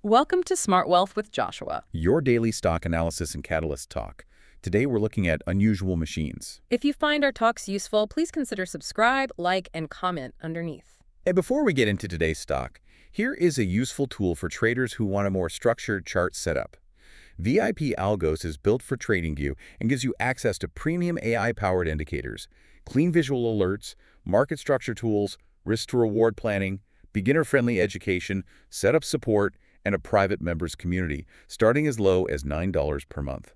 Welcome to Smart Wealth with Joshua. Your daily stock analysis and catalyst talk. Today we're looking at unusual machines. If you find our talks useful, please consider subscribe, like, and comment underneath. And before we get into today's stock, here is a useful tool for traders who want a more structured chart setup. VIP Algos is built for TradingView and gives you access to premium AI-powered indicators, clean visual alerts, market structure tools, risk-to-reward planning, beginner-friendly education, setup support, and a private members community, starting as low as $9 per month.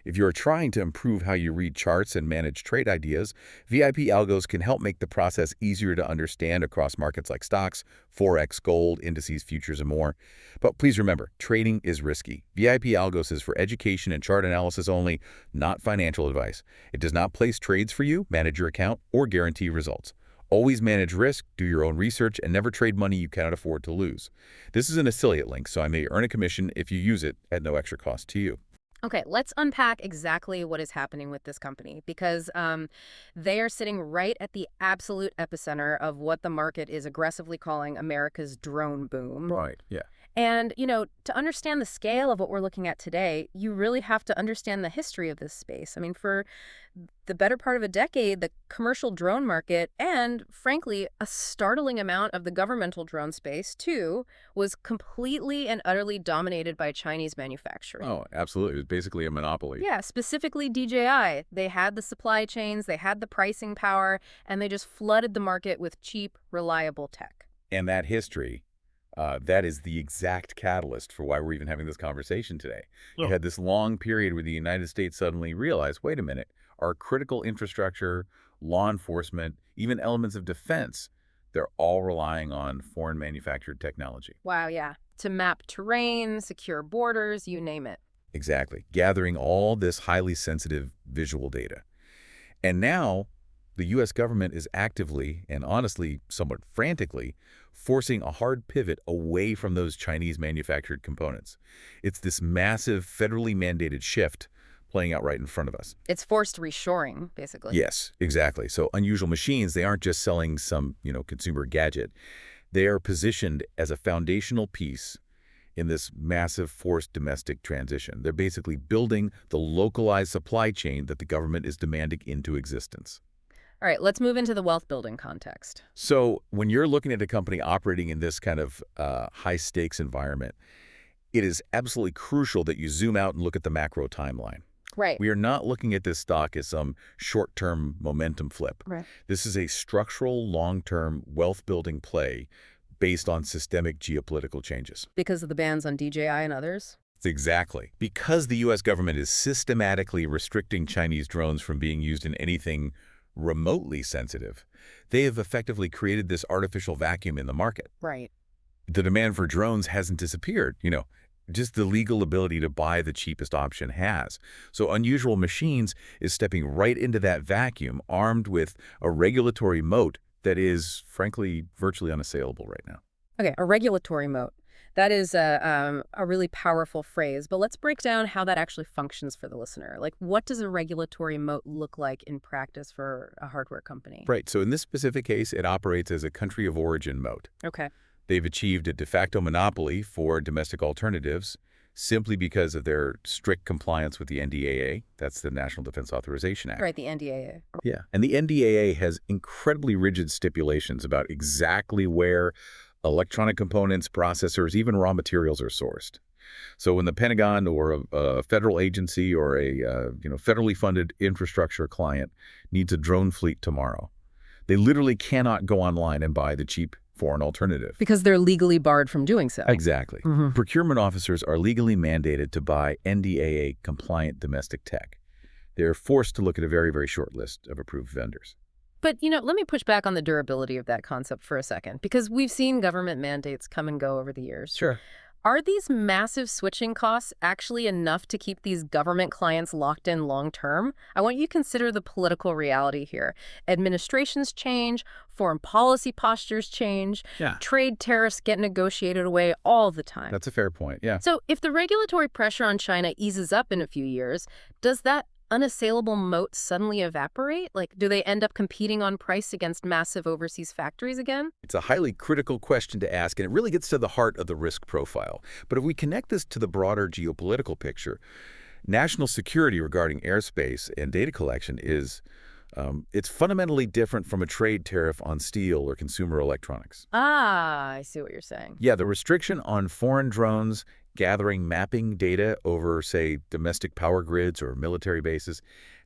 If you're trying to improve how you read charts and manage trade ideas, VIP Algos can help make the process easier to understand across markets like stocks, Forex, gold, indices, futures, and more. But please remember, trading is risky. VIP Algos is for education and chart analysis only, not financial advice. It does not place trades for you, manage your account, or guarantee results. Always manage risk, do your own research, and never trade money you cannot afford to lose. This is an affiliate link, so I may earn a commission if you use it at no extra cost to you. Okay, let's unpack exactly what is happening with this company because they are sitting right at the absolute epicenter of what the market is aggressively calling America's drone boom. Right, yeah. And, to understand the scale of what we're looking at today, you really have to understand the history of this space. I mean, for the better part of a decade, the commercial drone market and, frankly, a startling amount of the governmental drone space, too, was completely and utterly dominated by Chinese manufacturing. Oh, absolutely. It was basically a monopoly. Yeah, specifically DJI. They had the supply chains, they had the pricing power, and they just flooded the market with cheap, reliable tech. And that history, that is the exact catalyst for why we're even having this conversation today. You had this long period where the United States suddenly realized, wait a minute, our critical infrastructure, law enforcement, even elements of defense, they're all relying on foreign manufactured technology. Wow, yeah. To map terrain, secure borders, you name it. Exactly. Gathering all this highly sensitive visual data. And now the U.S. government is actively and honestly somewhat frantically forcing a hard pivot away from those Chinese manufactured components. It's this massive federally mandated shift playing out right in front of us. It's forced reshoring, basically. Yes, exactly. So unusual machines, they aren't just selling some, consumer gadget. They are positioned as a foundational piece in this massive forced domestic transition. They're basically building the localized supply chain that the government is demanding into existence. All right, let's move into the wealth building context. So when you're looking at a company operating in this kind of high-stakes environment, it is absolutely crucial that you zoom out and look at the macro timeline. Right. We are not looking at this stock as some short-term momentum flip. Right. This is a structural, long-term wealth-building play based on systemic geopolitical changes. Because of the bans on DJI and others? Exactly. Because the U.S. government is systematically restricting Chinese drones from being used in anything remotely sensitive, they have effectively created this artificial vacuum in the market. Right. The demand for drones hasn't disappeared, just the legal ability to buy the cheapest option has. So Unusual Machines is stepping right into that vacuum, armed with a regulatory moat that is, frankly, virtually unassailable right now. Okay, a regulatory moat. That is a really powerful phrase, but let's break down how that actually functions for the listener. Like, what does a regulatory moat look like in practice for a hardware company? Right, so in this specific case, it operates as a country of origin moat. Okay. They've achieved a de facto monopoly for domestic alternatives simply because of their strict compliance with the NDAA. That's the National Defense Authorization Act. Right, the NDAA. Yeah, and the NDAA has incredibly rigid stipulations about exactly where electronic components, processors, even raw materials are sourced. So when the Pentagon or a federal agency or a federally funded infrastructure client needs a drone fleet tomorrow, they literally cannot go online and buy the cheap foreign alternative. Because they're legally barred from doing so. Exactly. Procurement officers are legally mandated to buy NDAA-compliant domestic tech. They're forced to look at a very, very short list of approved vendors. But, let me push back on the durability of that concept for a second, because we've seen government mandates come and go over the years. Sure. Are these massive switching costs actually enough to keep these government clients locked in long term? I want you to consider the political reality here. Administrations change, foreign policy postures change, trade tariffs get negotiated away all the time. That's a fair point, yeah. So if the regulatory pressure on China eases up in a few years, does that unassailable moat suddenly evaporate? Like, do they end up competing on price against massive overseas factories again? It's a highly critical question to ask, and it really gets to the heart of the risk profile. But if we connect this to the broader geopolitical picture, national security regarding airspace and data collection it's fundamentally different from a trade tariff on steel or consumer electronics. Ah, I see what you're saying. Yeah, the restriction on foreign drones gathering mapping data over, say, domestic power grids or military bases,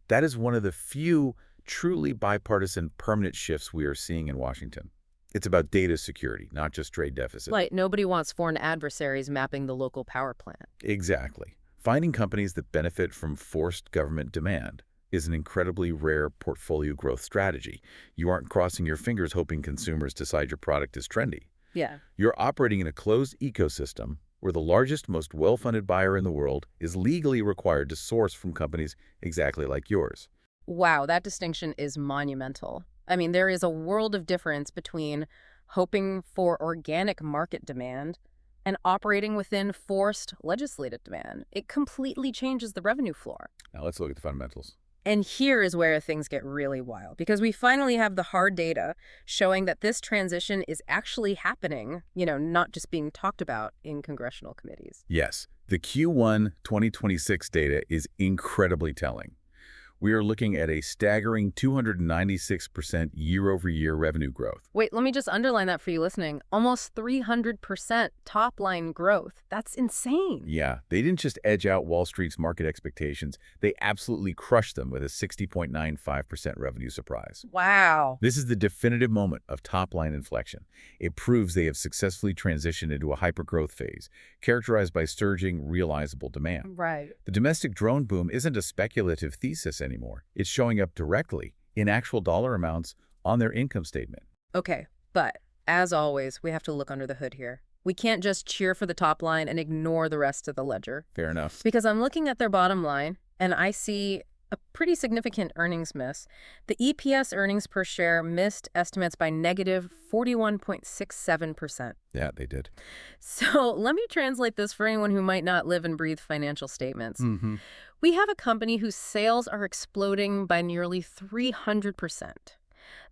that is one of the few truly bipartisan permanent shifts we are seeing in Washington. It's about data security, not just trade deficit. Like, nobody wants foreign adversaries mapping the local power plant. Exactly. Finding companies that benefit from forced government demand is an incredibly rare portfolio growth strategy. You aren't crossing your fingers hoping consumers decide your product is trendy. Yeah. You're operating in a closed ecosystem where the largest, most well-funded buyer in the world is legally required to source from companies exactly like yours. Wow, that distinction is monumental. I mean, there is a world of difference between hoping for organic market demand and operating within forced legislative demand. It completely changes the revenue floor. Now let's look at the fundamentals. And here is where things get really wild, because we finally have the hard data showing that this transition is actually happening, not just being talked about in congressional committees. Yes, the Q1 2026 data is incredibly telling. We are looking at a staggering 296% year-over-year revenue growth. Wait, let me just underline that for you listening. Almost 300% top-line growth. That's insane. Yeah, they didn't just edge out Wall Street's market expectations, they absolutely crushed them with a 60.95% revenue surprise. Wow. This is the definitive moment of top-line inflection. It proves they have successfully transitioned into a hyper-growth phase, characterized by surging, realizable demand. Right. The domestic drone boom isn't a speculative thesis anymore. It's showing up directly in actual dollar amounts on their income statement. Okay, but as always, we have to look under the hood here. We can't just cheer for the top line and ignore the rest of the ledger. Fair enough. Because I'm looking at their bottom line, and I see a pretty significant earnings miss. The EPS earnings per share missed estimates by negative 41.67%. Yeah, they did. So let me translate this for anyone who might not live and breathe financial statements. We have a company whose sales are exploding by nearly 300%.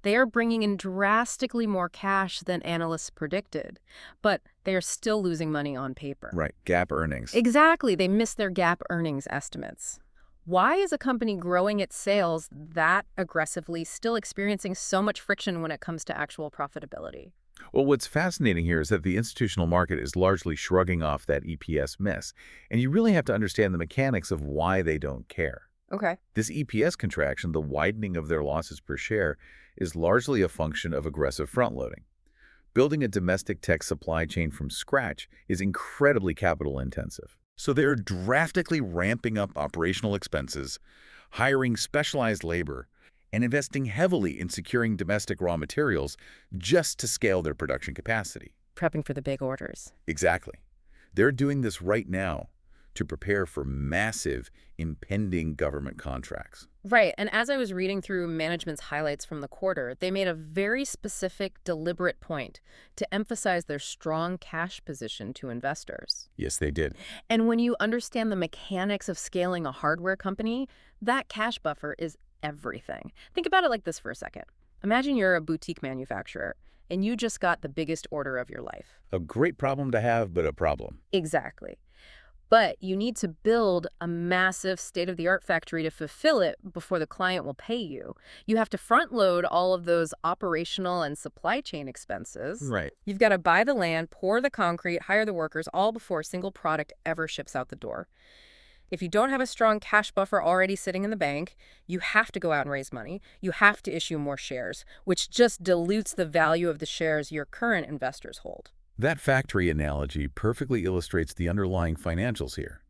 They are bringing in drastically more cash than analysts predicted, but they are still losing money on paper. Right, GAAP earnings. Exactly. They missed their GAAP earnings estimates. Why is a company growing its sales that aggressively still experiencing so much friction when it comes to actual profitability? Well, what's fascinating here is that the institutional market is largely shrugging off that EPS miss, and you really have to understand the mechanics of why they don't care. Okay. This EPS contraction, the widening of their losses per share, is largely a function of aggressive front-loading. Building a domestic tech supply chain from scratch is incredibly capital-intensive. So they're drastically ramping up operational expenses, hiring specialized labor, and investing heavily in securing domestic raw materials just to scale their production capacity. Prepping for the big orders. Exactly. They're doing this right now to prepare for massive, impending government contracts. Right. And as I was reading through management's highlights from the quarter, they made a very specific, deliberate point to emphasize their strong cash position to investors. Yes, they did. And when you understand the mechanics of scaling a hardware company, that cash buffer is everything. Think about it like this for a second. Imagine you're a boutique manufacturer and you just got the biggest order of your life. A great problem to have, but a problem. Exactly. But you need to build a massive state-of-the-art factory to fulfill it before the client will pay you. You have to front-load all of those operational and supply chain expenses. Right. You've got to buy the land, pour the concrete, hire the workers, all before a single product ever ships out the door. If you don't have a strong cash buffer already sitting in the bank, you have to go out and raise money. You have to issue more shares, which just dilutes the value of the shares your current investors hold. That factory analogy perfectly illustrates the underlying financials here.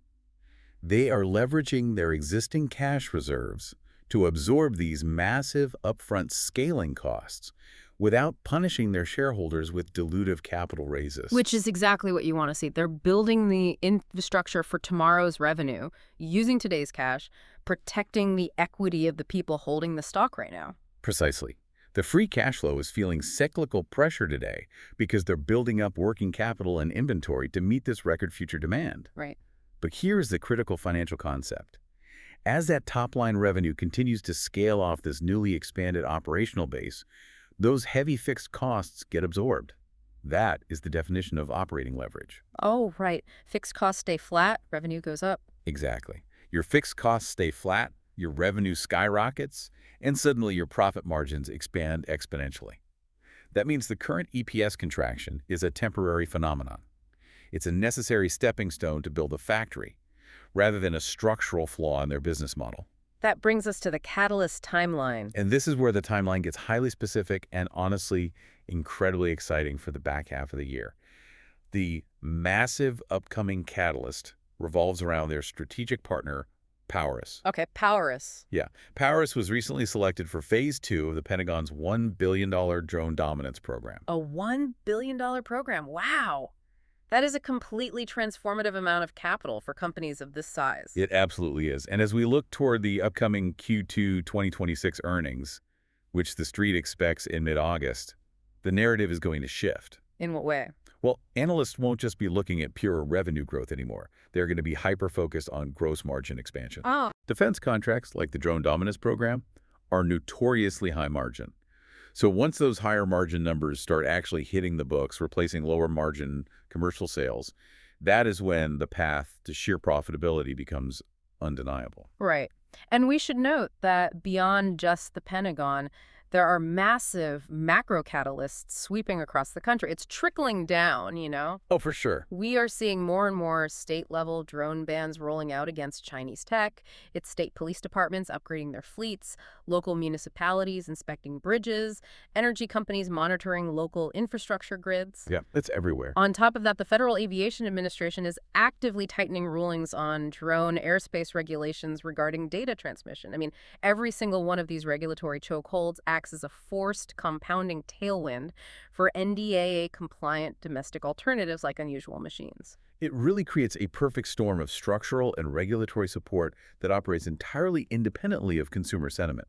They are leveraging their existing cash reserves to absorb these massive upfront scaling costs without punishing their shareholders with dilutive capital raises. Which is exactly what you want to see. They're building the infrastructure for tomorrow's revenue, using today's cash, protecting the equity of the people holding the stock right now. Precisely. The free cash flow is feeling cyclical pressure today because they're building up working capital and inventory to meet this record future demand. Right. But here's the critical financial concept. As that top-line revenue continues to scale off this newly expanded operational base, those heavy fixed costs get absorbed. That is the definition of operating leverage. Oh, right. Fixed costs stay flat, revenue goes up. Exactly. Your fixed costs stay flat, your revenue skyrockets, and suddenly your profit margins expand exponentially. That means the current EPS contraction is a temporary phenomenon. It's a necessary stepping stone to build a factory, rather than a structural flaw in their business model. That brings us to the catalyst timeline. And this is where the timeline gets highly specific and honestly incredibly exciting for the back half of the year. The massive upcoming catalyst revolves around their strategic partner, Powers. Okay, Powerus. Yeah, Powers was recently selected for Phase 2 of the Pentagon's $1 billion drone dominance program. A $1 billion program. Wow. That is a completely transformative amount of capital for companies of this size. It absolutely is. And as we look toward the upcoming Q2 2026 earnings, which the street expects in mid-August, the narrative is going to shift. In what way? Well, analysts won't just be looking at pure revenue growth anymore. They're going to be hyper-focused on gross margin expansion. Oh, Defense contracts, like the Drone Dominance program, are notoriously high margin. So once those higher margin numbers start actually hitting the books, replacing lower margin commercial sales, that is when the path to sheer profitability becomes undeniable. right. And we should note that beyond just the Pentagon, there are massive macro catalysts sweeping across the country. It's trickling down, you know? Oh, for sure. We are seeing more and more state-level drone bans rolling out against Chinese tech. It's state police departments upgrading their fleets, local municipalities inspecting bridges, energy companies monitoring local infrastructure grids. Yeah, it's everywhere. On top of that, the Federal Aviation Administration is actively tightening rulings on drone airspace regulations regarding data transmission. I mean, every single one of these regulatory chokeholds acts as a forced compounding tailwind for NDAA-compliant domestic alternatives like unusual machines. It really creates a perfect storm of structural and regulatory support that operates entirely independently of consumer sentiment.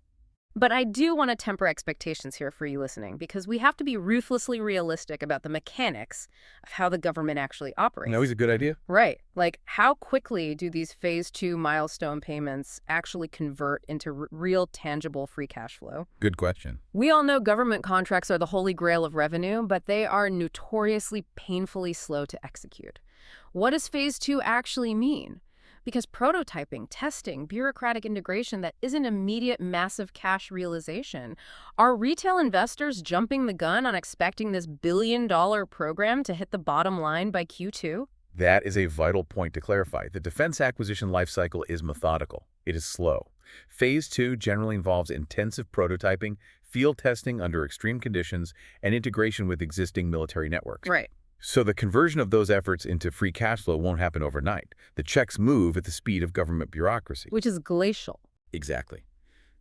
But I do want to temper expectations here for you listening, because we have to be ruthlessly realistic about the mechanics of how the government actually operates. Always a good idea? Right. Like, how quickly do these Phase 2 milestone payments actually convert into real, tangible free cash flow? Good question. We all know government contracts are the holy grail of revenue, but they are notoriously painfully slow to execute. What does Phase 2 actually mean? Because prototyping, testing, bureaucratic integration, that isn't immediate massive cash realization. Are retail investors jumping the gun on expecting this billion-dollar program to hit the bottom line by Q2? That is a vital point to clarify. The defense acquisition lifecycle is methodical. It is slow. Phase 2 generally involves intensive prototyping, field testing under extreme conditions, and integration with existing military networks. Right. So the conversion of those efforts into free cash flow won't happen overnight. The checks move at the speed of government bureaucracy. Which is glacial. Exactly.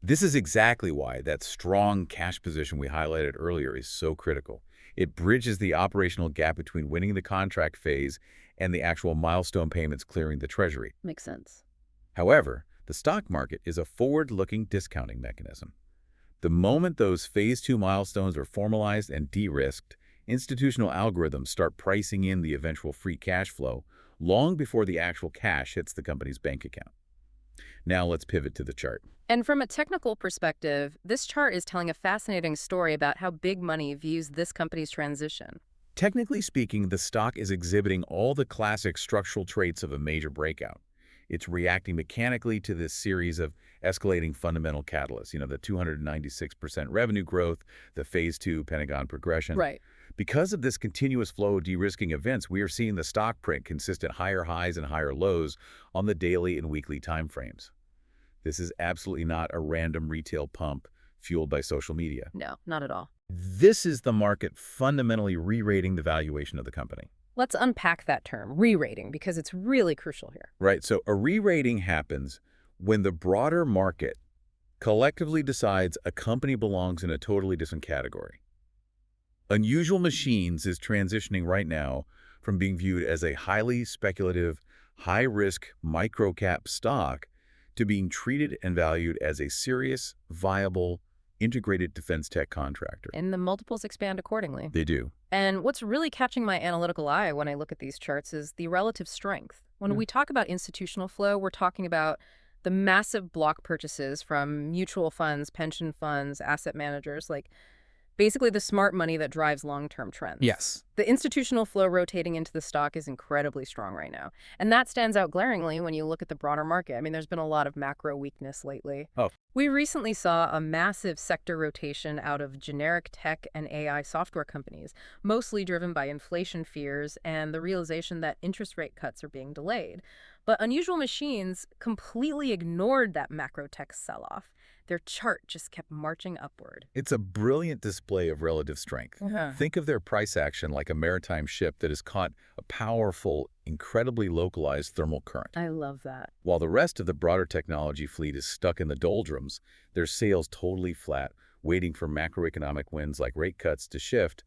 This is exactly why that strong cash position we highlighted earlier is so critical. It bridges the operational gap between winning the contract phase and the actual milestone payments clearing the Treasury. Makes sense. However, the stock market is a forward-looking discounting mechanism. The moment those Phase 2 milestones are formalized and de-risked, institutional algorithms start pricing in the eventual free cash flow long before the actual cash hits the company's bank account. Now let's pivot to the chart. And from a technical perspective, this chart is telling a fascinating story about how big money views this company's transition. Technically speaking, the stock is exhibiting all the classic structural traits of a major breakout. It's reacting mechanically to this series of escalating fundamental catalysts, the 296% revenue growth, the Phase 2 Pentagon progression. Right. Because of this continuous flow of de-risking events, we are seeing the stock print consistent higher highs and higher lows on the daily and weekly timeframes. This is absolutely not a random retail pump fueled by social media. No, not at all. This is the market fundamentally re-rating the valuation of the company. Let's unpack that term, re-rating, because it's really crucial here. Right, so a re-rating happens when the broader market collectively decides a company belongs in a totally different category. Unusual Machines is transitioning right now from being viewed as a highly speculative, high-risk micro-cap stock to being treated and valued as a serious, viable, integrated defense tech contractor. And the multiples expand accordingly. They do. And what's really catching my analytical eye when I look at these charts is the relative strength. When we talk about institutional flow, we're talking about The massive block purchases from mutual funds, pension funds, asset managers, like basically the smart money that drives long-term trends. Yes. The institutional flow rotating into the stock is incredibly strong right now. And that stands out glaringly when you look at the broader market. I mean, there's been a lot of macro weakness lately. Oh, We recently saw a massive sector rotation out of generic tech and AI software companies, mostly driven by inflation fears and the realization that interest rate cuts are being delayed. But Unusual Machines completely ignored that macro tech sell-off. Their chart just kept marching upward. it's a brilliant display of relative strength. Uh-huh. Think of their price action like a maritime ship that has caught a powerful, incredibly localized thermal current. I love that. While the rest of the broader technology fleet is stuck in the doldrums, their sales totally flat, waiting for macroeconomic winds like rate cuts to shift,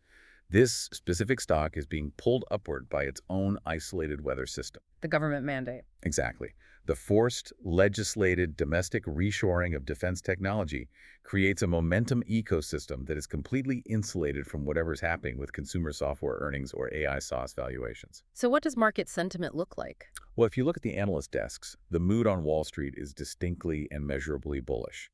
this specific stock is being pulled upward by its own isolated weather system. The government mandate. Exactly. The forced, legislated domestic reshoring of defense technology creates a momentum ecosystem that is completely insulated from whatever's happening with consumer software earnings or AI SaaS valuations. So what does market sentiment look like? Well, if you look at the analyst desks, the mood on Wall Street is distinctly and measurably bullish.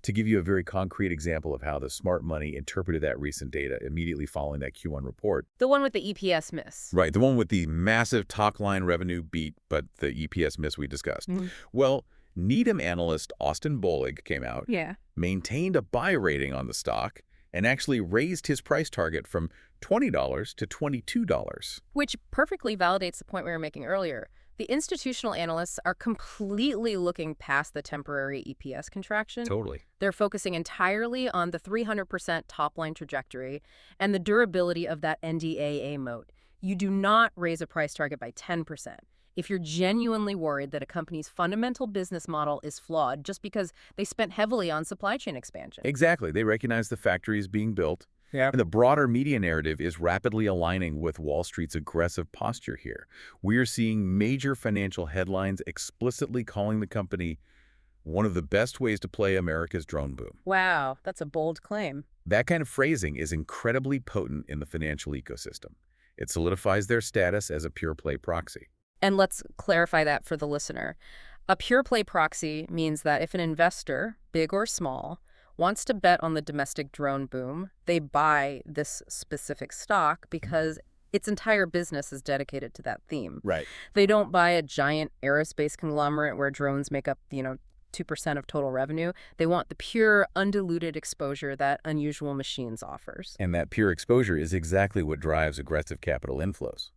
To give you a very concrete example of how the smart money interpreted that recent data immediately following that Q1 report. The one with the EPS miss. Right, the one with the massive top-line revenue beat, but the EPS miss we discussed. Mhm. Well, Needham analyst Austin Bolig came out, Yeah. maintained a buy rating on the stock, and actually raised his price target from $20 to $22. Which perfectly validates the point we were making earlier. The institutional analysts are completely looking past the temporary EPS contraction. Totally. They're focusing entirely on the 300% top-line trajectory and the durability of that NDAA moat. You do not raise a price target by 10% if you're genuinely worried that a company's fundamental business model is flawed just because they spent heavily on supply chain expansion. Exactly. They recognize the factory is being built. Yeah. And the broader media narrative is rapidly aligning with Wall Street's aggressive posture here. We are seeing major financial headlines explicitly calling the company one of the best ways to play America's drone boom. Wow, that's a bold claim. That kind of phrasing is incredibly potent in the financial ecosystem. It solidifies their status as a pure-play proxy. And let's clarify that for the listener. A pure play proxy means that if an investor, big or small, wants to bet on the domestic drone boom, they buy this specific stock because its entire business is dedicated to that theme. Right. They don't buy a giant aerospace conglomerate where drones make up, 2% of total revenue. They want the pure, undiluted exposure that Unusual Machines offers. And that pure exposure is exactly what drives aggressive capital inflows.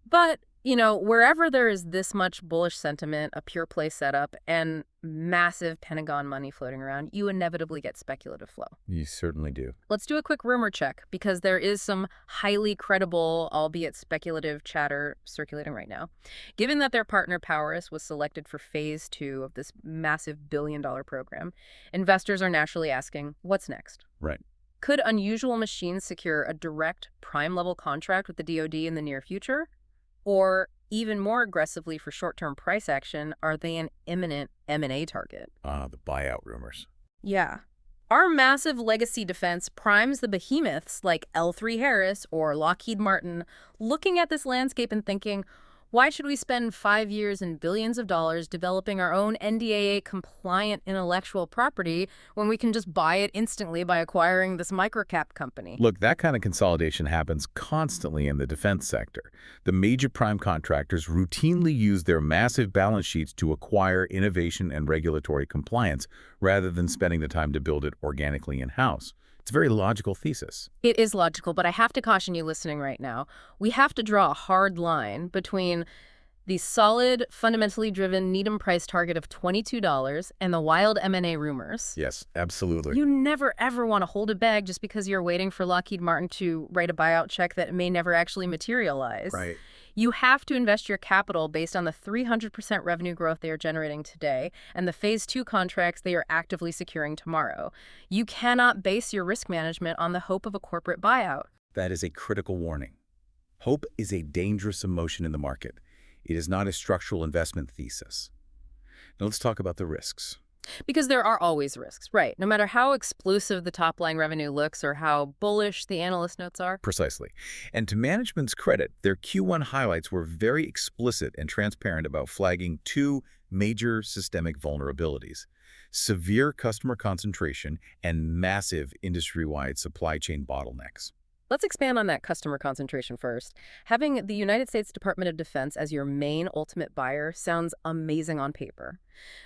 But, wherever there is this much bullish sentiment, a pure play setup, and massive Pentagon money floating around, you inevitably get speculative flow. You certainly do. Let's do a quick rumor check because there is some highly credible, albeit speculative chatter circulating right now. Given that their partner Powerus was selected for phase 2 of this massive billion-dollar program, investors are naturally asking, what's next? Right. Could Unusual Machines secure a direct prime-level contract with the DoD in the near future? Or, even more aggressively for short-term price action, are they an imminent M&A target? The buyout rumors. Yeah. Our massive legacy defense primes the behemoths like L3 Harris or Lockheed Martin looking at this landscape and thinking, why should we spend 5 years and billions of dollars developing our own NDAA-compliant intellectual property when we can just buy it instantly by acquiring this microcap company? Look, that kind of consolidation happens constantly in the defense sector. The major prime contractors routinely use their massive balance sheets to acquire innovation and regulatory compliance rather than spending the time to build it organically in-house. It's a very logical thesis. It is logical, but I have to caution you listening right now. We have to draw a hard line between the solid, fundamentally driven Needham price target of $22 and the wild M&A rumors. Yes, absolutely. You never, ever want to hold a bag just because you're waiting for Lockheed Martin to write a buyout check that may never actually materialize. Right. You have to invest your capital based on the 300% revenue growth they are generating today and the phase 2 contracts they are actively securing tomorrow. You cannot base your risk management on the hope of a corporate buyout. That is a critical warning. Hope is a dangerous emotion in the market. It is not a structural investment thesis. Now let's talk about the risks. Because there are always risks, right? No matter how explosive the top-line revenue looks or how bullish the analyst notes are. Precisely. And to management's credit, their Q1 highlights were very explicit and transparent about flagging two major systemic vulnerabilities: severe customer concentration and massive industry-wide supply chain bottlenecks. Let's expand on that customer concentration first. Having the United States Department of Defense as your main ultimate buyer sounds amazing on paper.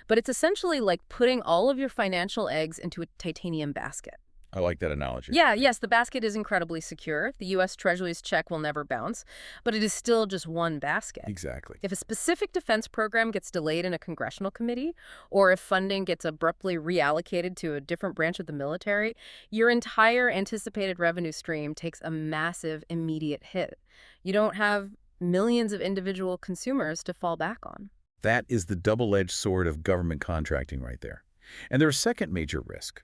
But it's essentially like putting all of your financial eggs into a titanium basket. I like that analogy. Yeah, yes, the basket is incredibly secure. The U.S. Treasury's check will never bounce, but it is still just one basket. Exactly. If a specific defense program gets delayed in a congressional committee, or if funding gets abruptly reallocated to a different branch of the military, your entire anticipated revenue stream takes a massive immediate hit. You don't have millions of individual consumers to fall back on. That is the double-edged sword of government contracting right there. And their second major risk: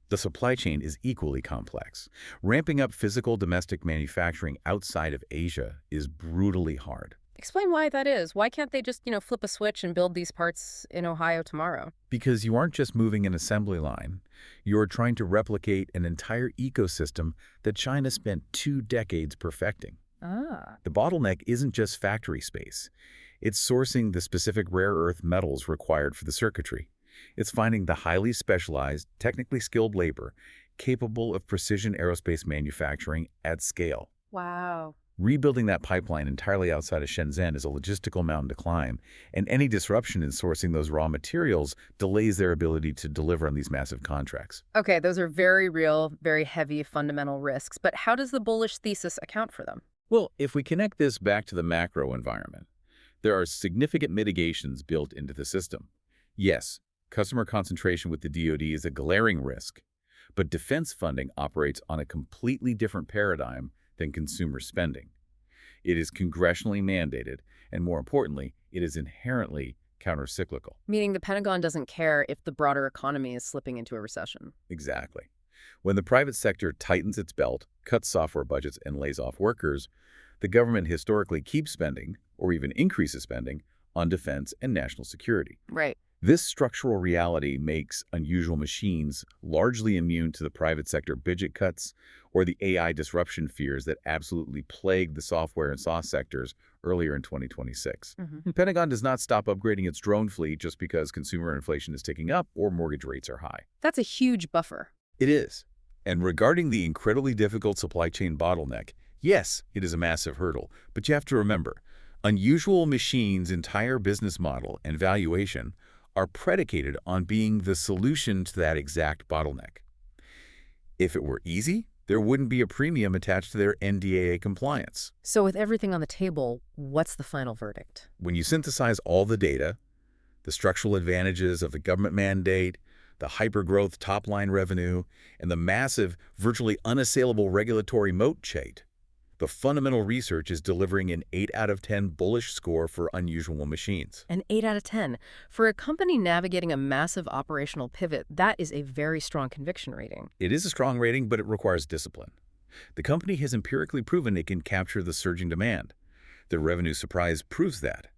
the supply chain is equally complex. Ramping up physical domestic manufacturing outside of Asia is brutally hard. Explain why that is. Why can't they just, flip a switch and build these parts in Ohio tomorrow? Because you aren't just moving an assembly line, you're trying to replicate an entire ecosystem that China spent 2 decades perfecting. Ah. The bottleneck isn't just factory space. It's sourcing the specific rare earth metals required for the circuitry. It's finding the highly specialized, technically skilled labor capable of precision aerospace manufacturing at scale. Wow. Rebuilding that pipeline entirely outside of Shenzhen is a logistical mountain to climb, and any disruption in sourcing those raw materials delays their ability to deliver on these massive contracts. Okay, those are very real, very heavy fundamental risks, but how does the bullish thesis account for them? Well, if we connect this back to the macro environment, there are significant mitigations built into the system. Yes, customer concentration with the DoD is a glaring risk, but defense funding operates on a completely different paradigm than consumer spending. It is congressionally mandated, and more importantly, it is inherently countercyclical. Meaning the Pentagon doesn't care if the broader economy is slipping into a recession. Exactly. When the private sector tightens its belt, cuts software budgets, and lays off workers, the government historically keeps spending, or even increases spending, on defense and national security. Right. This structural reality makes unusual machines largely immune to the private sector budget cuts or the AI disruption fears that absolutely plagued the software and SaaS sectors earlier in 2026. The Pentagon does not stop upgrading its drone fleet just because consumer inflation is ticking up or mortgage rates are high. That's a huge buffer. It is. And regarding the incredibly difficult supply chain bottleneck, yes, it is a massive hurdle, but you have to remember, unusual machines' entire business model and valuation are predicated on being the solution to that exact bottleneck. If it were easy, there wouldn't be a premium attached to their NDAA compliance. So with everything on the table, what's the final verdict? When you synthesize all the data, the structural advantages of the government mandate, the hyper-growth top-line revenue, and the massive, virtually unassailable regulatory moat chait, the fundamental research is delivering an 8 out of 10 bullish score for unusual machines. An 8 out of 10. For a company navigating a massive operational pivot, that is a very strong conviction rating. It is a strong rating, but it requires discipline. The company has empirically proven it can capture the surging demand. Their revenue surprise proves that.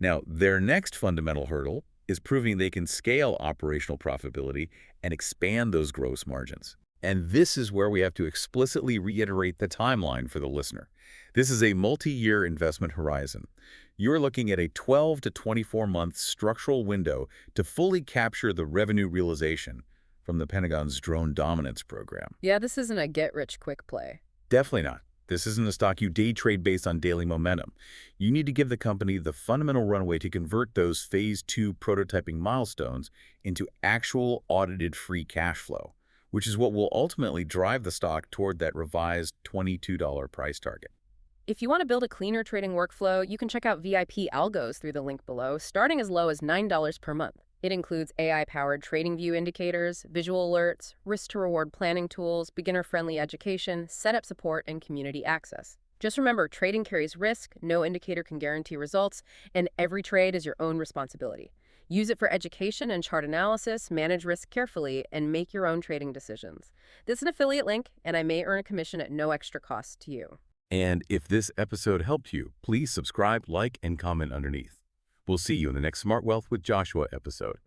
Now, their next fundamental hurdle is proving they can scale operational profitability and expand those gross margins. And this is where we have to explicitly reiterate the timeline for the listener. This is a multi-year investment horizon. You're looking at a 12 to 24-month structural window to fully capture the revenue realization from the Pentagon's drone dominance program. Yeah, this isn't a get-rich-quick play. Definitely not. This isn't a stock you day trade based on daily momentum. You need to give the company the fundamental runway to convert those Phase 2 prototyping milestones into actual audited free cash flow, which is what will ultimately drive the stock toward that revised $22 price target. If you want to build a cleaner trading workflow, you can check out VIP Algos through the link below, starting as low as $9 per month. It includes AI-powered TradingView indicators, visual alerts, risk-to-reward planning tools, beginner-friendly education, setup support, and community access. Just remember, trading carries risk, no indicator can guarantee results, and every trade is your own responsibility. Use it for education and chart analysis, manage risk carefully, and make your own trading decisions. This is an affiliate link, and I may earn a commission at no extra cost to you. And if this episode helped you, please subscribe, like, and comment underneath. We'll see you in the next Smart Wealth with Joshua episode.